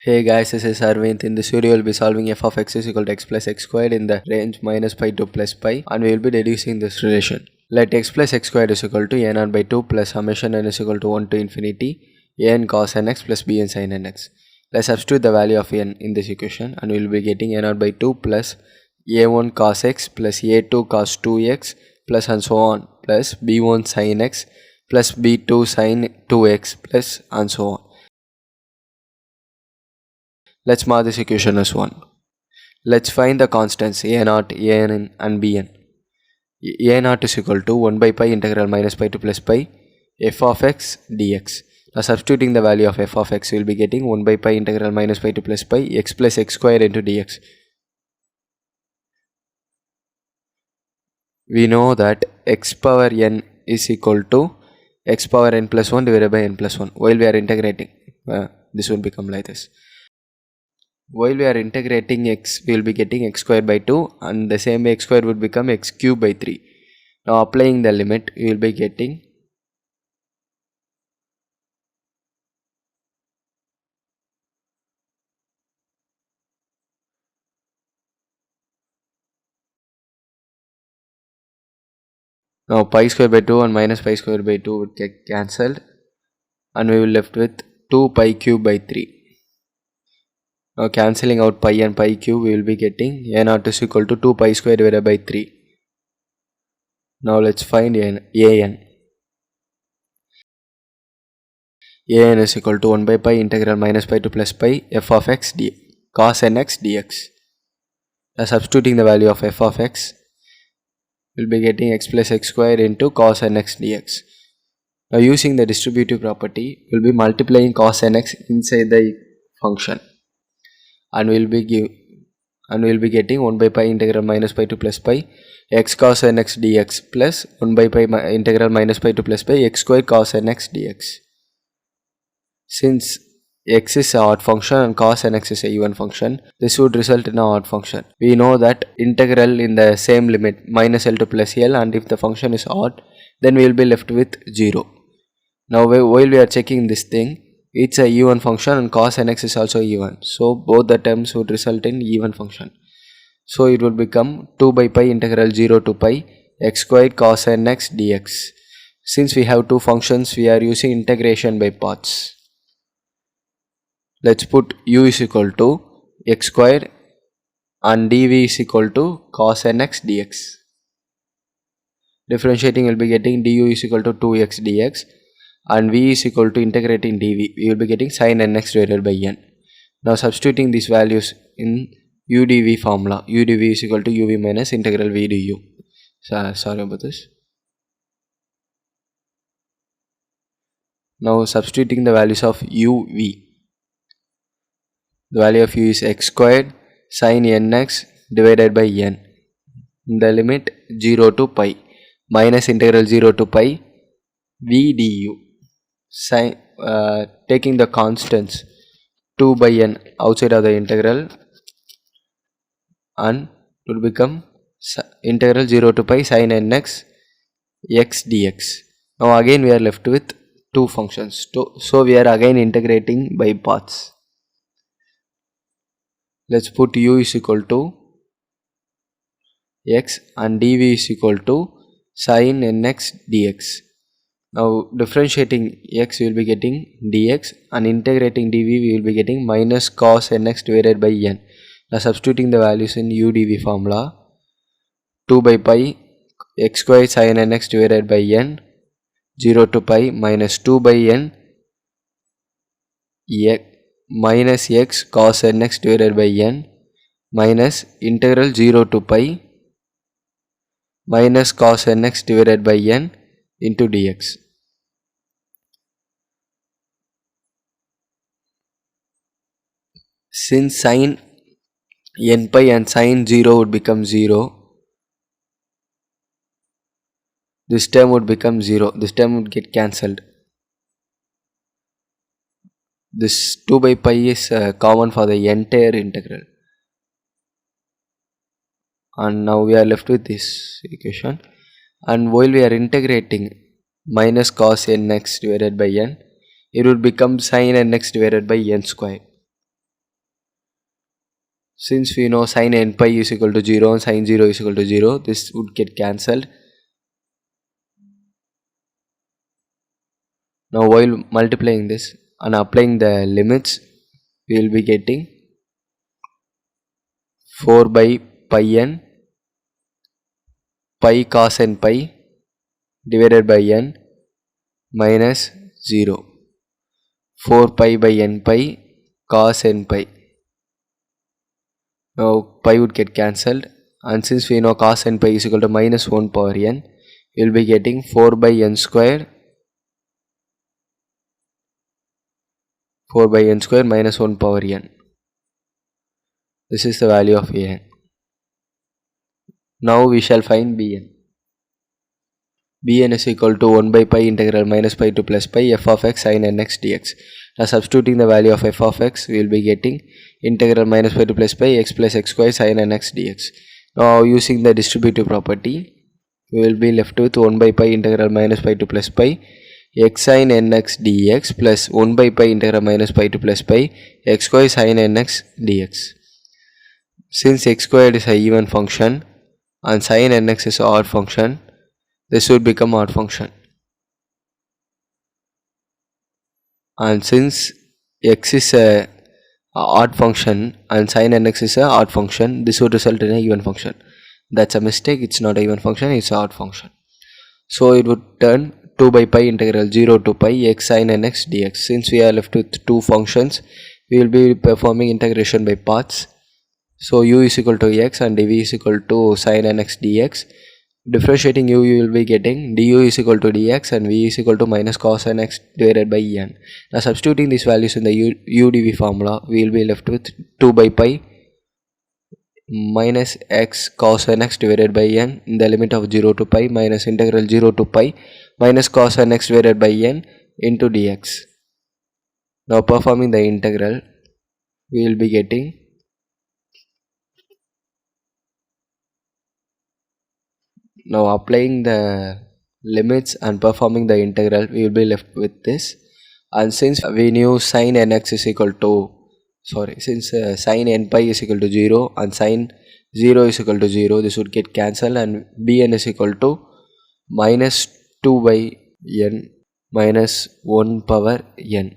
Hey guys, this is Arvind. In this video, we'll be solving f of x is equal to x plus x squared in the range minus pi to plus pi, and we will be deducing this relation. Let x plus x squared is equal to a naught by 2 plus summation n is equal to 1 to infinity a n cos nx plus b n sin nx. Let's substitute the value of n in this equation, and we will be getting a naught by 2 plus a1 cos x plus a2 cos 2x plus and so on plus b1 sin x plus b2 sin 2x plus and so on. Let's mark this equation as 1. Let's find the constants a0, an and bn. a0 is equal to 1 by pi integral minus pi to plus pi f of x dx. Now substituting the value of f of x, we will be getting 1 by pi integral minus pi to plus pi x plus x square into dx. We know that x power n is equal to x power n plus 1 divided by n plus 1. While we are integrating, this will become like this. While we are integrating x, we will be getting x squared by 2, and the same way x squared would become x cubed by 3. Now applying the limit, we will be getting now pi square by 2 and minus pi square by 2 would get cancelled, and we will left with 2 pi cube by 3. Now cancelling out pi and pi cube, we will be getting a0 is equal to 2 pi square divided by 3. Now let's find an. an is equal to 1 by pi integral minus pi to plus pi f of x cos nx dx. Now substituting the value of f of x, we will be getting x plus x square into cos nx dx. Now using the distributive property, we will be multiplying cos nx inside the function, and we will be getting 1 by pi integral minus pi to plus pi x cos nx dx plus 1 by pi integral minus pi to plus pi x square cos nx dx. Since x is an odd function and cos nx is an even function, this would result in an odd function. We know that integral in the same limit minus L to plus L, and if the function is odd, then we will be left with 0. Now while we are checking this thing, it's a even function and cos nx is also even, so both the terms would result in even function. So it will become 2 by pi integral 0 to pi x squared cos nx dx. Since we have two functions, we are using integration by parts. Let's put u is equal to x squared and dv is equal to cos nx dx. Differentiating, will be getting du is equal to 2x dx, and v is equal to integrating dv, we will be getting sin nx divided by n. Now substituting these values in udv formula, udv is equal to uv minus integral v du. Sorry about this. Now substituting the values of uv, the value of u is x squared sin nx divided by n in the limit 0 to pi minus integral 0 to pi v du. Taking the constants 2 by n outside of the integral, and it will become integral 0 to pi sin nx x dx. Now again we are left with two functions, so we are again integrating by parts. Let's put u is equal to x and dv is equal to sin nx dx. Now differentiating x, we will be getting dx, and integrating dv, we will be getting minus cos nx divided by n. Now substituting the values in udv formula, 2 by pi x squared sin nx divided by n 0 to pi minus 2 by n minus x cos nx divided by n minus integral 0 to pi minus cos nx divided by n into dx. Since sin n pi and sin 0 would become 0, this term would become 0, this term would get cancelled. This 2 by pi is common for the entire integral, and now we are left with this equation. And while we are integrating minus cos nx divided by n, it will become sin nx divided by n square. Since we know sin n pi is equal to 0 and sin 0 is equal to 0, this would get cancelled. Now while multiplying this and applying the limits, we will be getting 4 by pi n pi cos n pi divided by n minus 0. 4 pi by n pi cos n pi. Now pi would get cancelled, and since we know cos n pi is equal to minus 1 power n, we will be getting 4 by n square 4 by n square minus 1 power n. This is the value of an. Now we shall find bn. Bn is equal to 1 by pi integral minus pi to plus pi f of x sin nx dx. Now substituting the value of f of x, we will be getting integral minus pi to plus pi x plus x square sin nx dx. Now using the distributive property, we will be left with 1 by pi integral minus pi to plus pi x sin nx dx plus 1 by pi integral minus pi to plus pi x square sin nx dx. Since x squared is a even function and sin nx is an odd function, this would become odd function. And since x is a odd function and sin nx is a odd function, this would result in a even function. That's a mistake. It's not a even function, it's an odd function. So it would turn 2 by pi integral 0 to pi x sin nx dx. Since we are left with two functions, we will be performing integration by parts. So u is equal to x and dv is equal to sin nx dx. Differentiating u, you will be getting du is equal to dx and v is equal to minus cos nx divided by n. Now substituting these values in the u dv formula, we will be left with 2 by pi minus x cos nx divided by n in the limit of 0 to pi minus integral 0 to pi minus cos nx divided by n into dx. Now performing the integral, we will be getting now applying the limits and performing the integral, we will be left with this. And since we knew sin nx is equal to since sin n pi is equal to 0 and sin 0 is equal to 0, this would get cancelled and bn is equal to minus 2 by n minus 1 power n.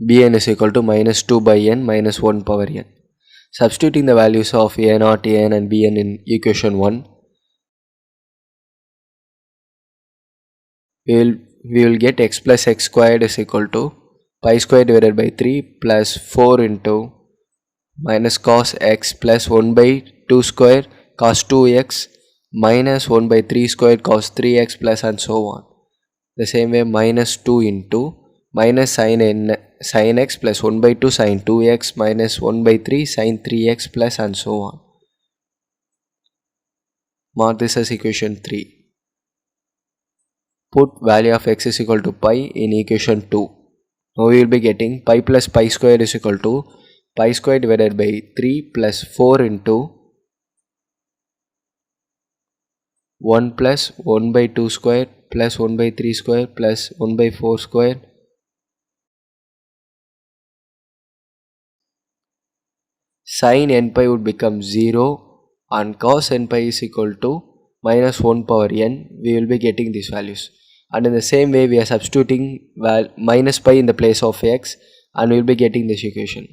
bn is equal to minus 2 by n minus 1 power n. Substituting the values of a naught, an and bn in equation 1, we will get x plus x squared is equal to pi squared divided by 3 plus 4 into minus cos x plus 1 by 2 square cos 2x minus 1 by 3 squared cos 3x plus and so on. The same way minus 2 into minus sin x plus 1 by 2 sin 2x minus 1 by 3 sin 3x plus and so on. Mark this as equation 3. Put value of x is equal to pi in equation 2. Now we will be getting pi plus pi square is equal to pi square divided by 3 plus 4 into 1 plus 1 by 2 square plus 1 by 3 square plus 1 by 4 square sin n pi would become 0 and cos n pi is equal to minus 1 power n. We will be getting these values. And in the same way, we are substituting minus pi in the place of x and we will be getting this equation.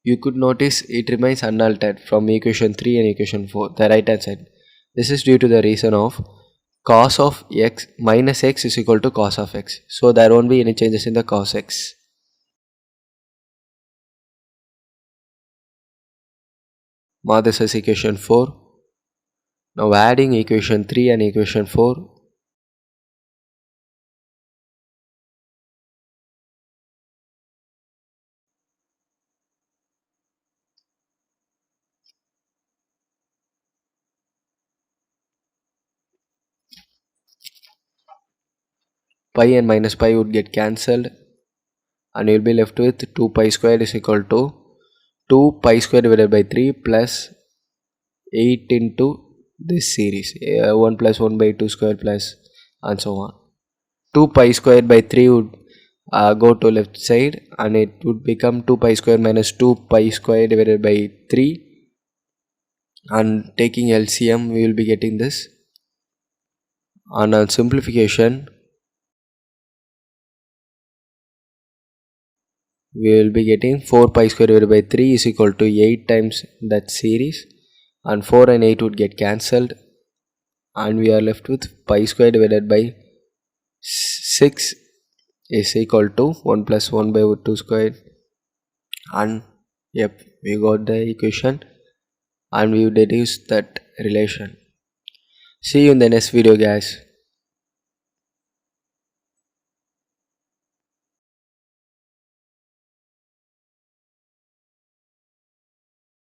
You could notice it remains unaltered from equation 3 and equation 4, the right hand side. This is due to the reason of cos of x minus x is equal to cos of x. So there won't be any changes in the cos x. Mark this as equation 4. Now adding equation 3 and equation 4. Pi and minus pi would get cancelled and you will be left with 2 pi squared is equal to 2 pi square divided by 3 plus 8 into this series 1 plus 1 by 2 square plus and so on. 2 pi square by 3 would go to left side, and it would become 2 pi square minus 2 pi square divided by 3, and taking LCM we will be getting this. And on simplification we will be getting 4 pi square divided by 3 is equal to 8 times that series, and 4 and 8 would get cancelled, and we are left with pi square divided by 6 is equal to 1 plus 1 by 2 squared. And yep, we got the equation and we deduced that relation. See you in the next video, guys.